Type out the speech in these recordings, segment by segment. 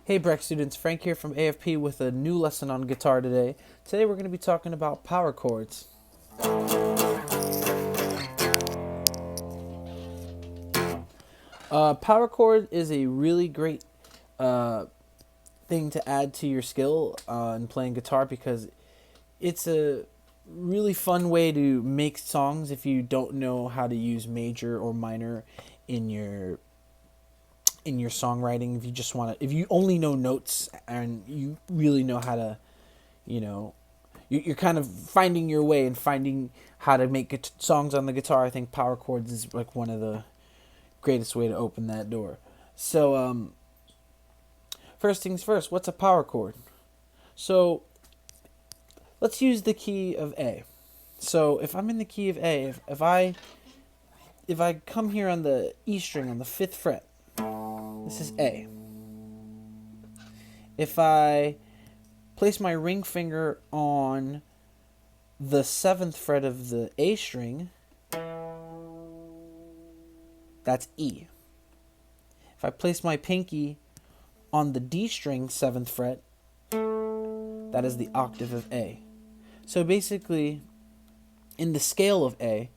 Hey Breck students, Frank here from AFP with a new lesson on guitar today. Today we're going to be talking about power chords. Power chord is a really great thing to add to your skill in playing guitar because it's a really fun way to make songs if you don't know how to use major or minor in your songwriting. If you only know notes and you really know how to, you're kind of finding your way and finding how to make songs on the guitar. I think power chords is like one of the greatest way to open that door. So, first things first, what's a power chord? So, let's use the key of A. So, if I'm in the key of A, if I come here on the E string on the 5th fret, this is A. If I place my ring finger on the 7th fret of the A string, that's E. If I place my pinky on the D string 7th fret, that is the octave of A. So basically, in the scale of A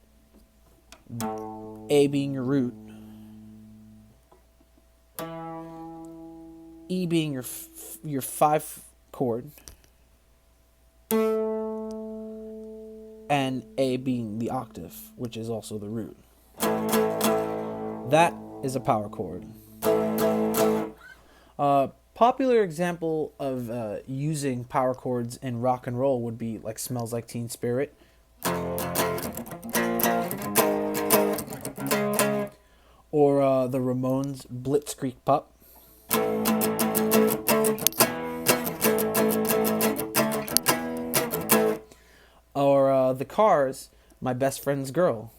being your root, E being your 5th chord, and A being the octave, which is also the root. That is a power chord. Popular example of using power chords in rock and roll would be like "Smells Like Teen Spirit," or the Ramones Blitzkrieg Pup. Or the Cars, My Best Friend's Girl.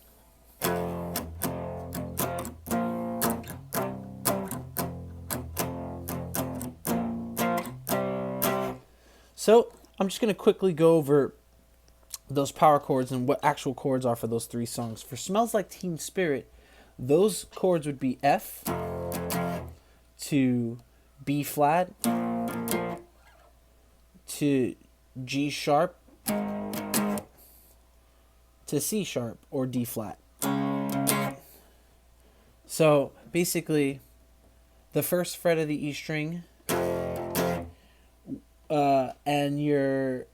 So I'm just going to quickly go over those power chords and what actual chords are for those 3 songs. For Smells Like Teen Spirit, those chords would be F to B flat to G sharp to C sharp or D flat. So basically, the 1st fret of the E string, and your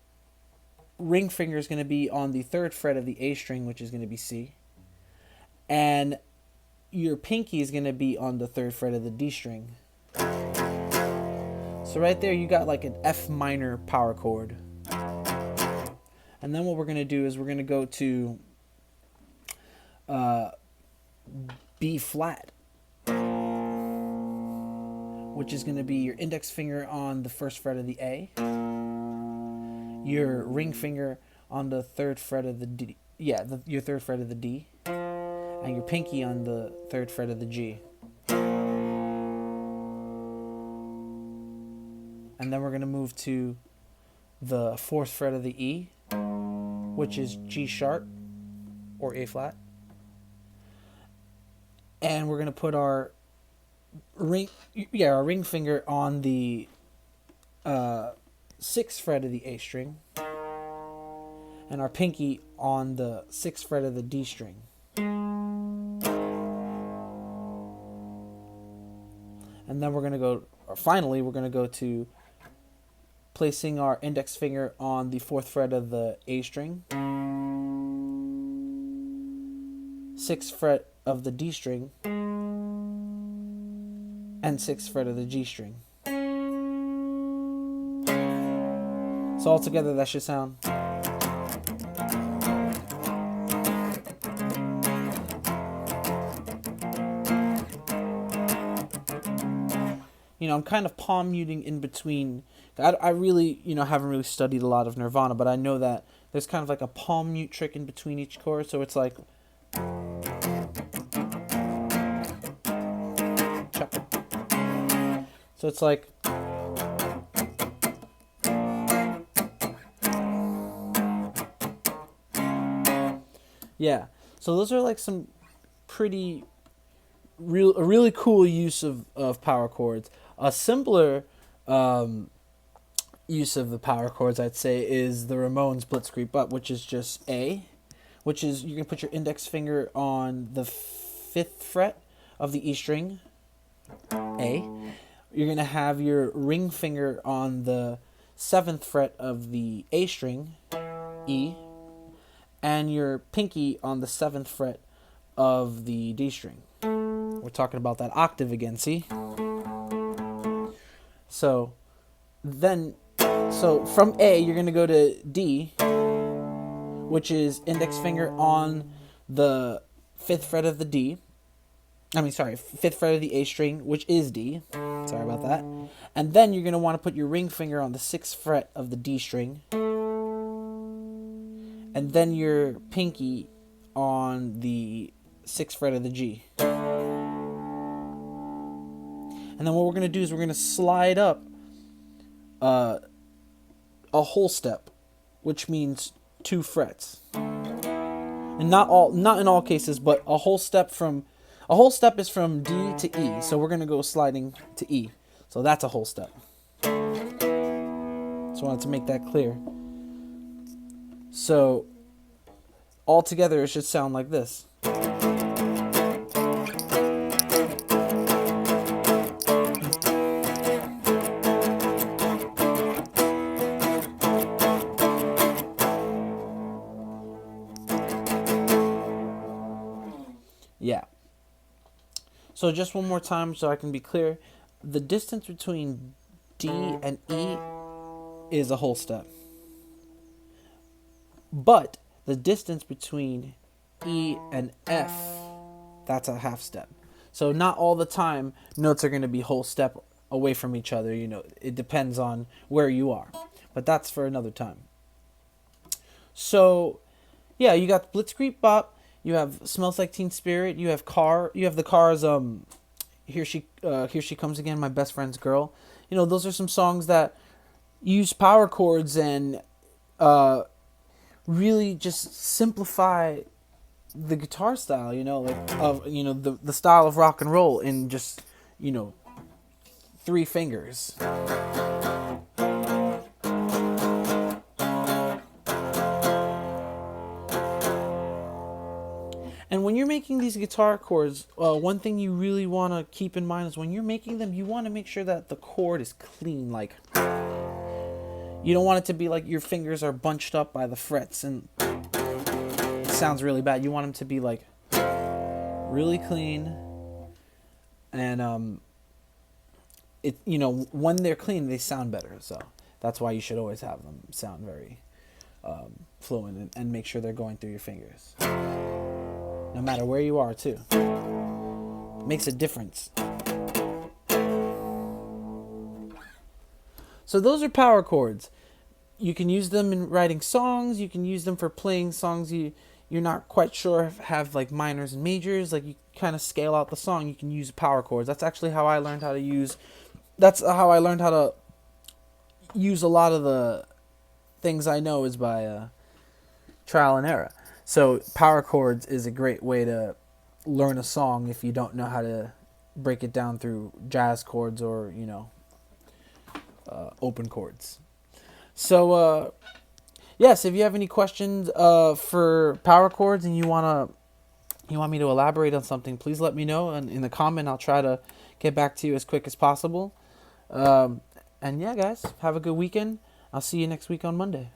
ring finger is going to be on the 3rd fret of the A string, which is going to be C, and your pinky is going to be on the 3rd fret of the D string. So right there, you got like an F minor power chord. And then what we're going to do is we're going to go to B flat, which is going to be your index finger on the 1st fret of the A, your ring finger on the 3rd fret of the D, your 3rd fret of the D, and your pinky on the 3rd fret of the G. And then we're going to move to the 4th fret of the E, which is G sharp or A flat. And we're going to put our ring finger on the 6th fret of the A string, and our pinky on the 6th fret of the D string. And then we're going to go to placing our index finger on the 4th fret of the A string, 6th fret of the D string, and 6th fret of the G string. So all together that should sound. I'm kind of palm muting in between. I really, haven't really studied a lot of Nirvana, but I know that there's kind of like a palm mute trick in between each chord. So it's like, yeah. So those are like some a really cool use of power chords. A simpler use of the power chords, I'd say, is the Ramones Blitzkrieg Bop, which is just A, which is you're going to put your index finger on the 5th fret of the E string, A. You're going to have your ring finger on the 7th fret of the A string, E, and your pinky on the 7th fret of the D string. We're talking about that octave again, see? So from A, you're going to go to D, which is index finger on the 5th fret of the D. 5th fret of the A string, which is D. Sorry about that. And then you're going to want to put your ring finger on the 6th fret of the D string. And then your pinky on the 6th fret of the G. And then what we're going to do is we're going to slide up a whole step, which means 2 frets. And not in all cases, but a whole step is from D to E. So we're going to go sliding to E. So that's a whole step. Just wanted to make that clear. So all together it should sound like this. Yeah. So just one more time so I can be clear. The distance between D and E is a whole step. But the distance between E and F, that's a half step. So not all the time notes are going to be whole step away from each other. You know, it depends on where you are. But that's for another time. So, yeah, you got Blitzkrieg Bop. You have Smells Like Teen Spirit. You have the Cars. Here She Comes Again, My Best Friend's Girl. You know, those are some songs that use power chords and really just simplify the guitar style. You know, the style of rock and roll in just 3 fingers. And when you're making these guitar chords, one thing you really want to keep in mind is when you're making them, you want to make sure that the chord is clean. Like, you don't want it to be like your fingers are bunched up by the frets and it sounds really bad. You want them to be like really clean. And when they're clean, they sound better. So that's why you should always have them sound very fluent and make sure they're going through your fingers. No matter where you are, too. It makes a difference. So those are power chords. You can use them in writing songs. You can use them for playing songs you're not quite sure if have like minors and majors. Like you kind of scale out the song. You can use power chords. That's actually how I learned how to use. That's how I learned how to use a lot of the things I know is by trial and error. So power chords is a great way to learn a song if you don't know how to break it down through jazz chords or, open chords. So, yes, if you have any questions for power chords and you want me to elaborate on something, please let me know. And in the comment, I'll try to get back to you as quick as possible. And yeah, guys, have a good weekend. I'll see you next week on Monday.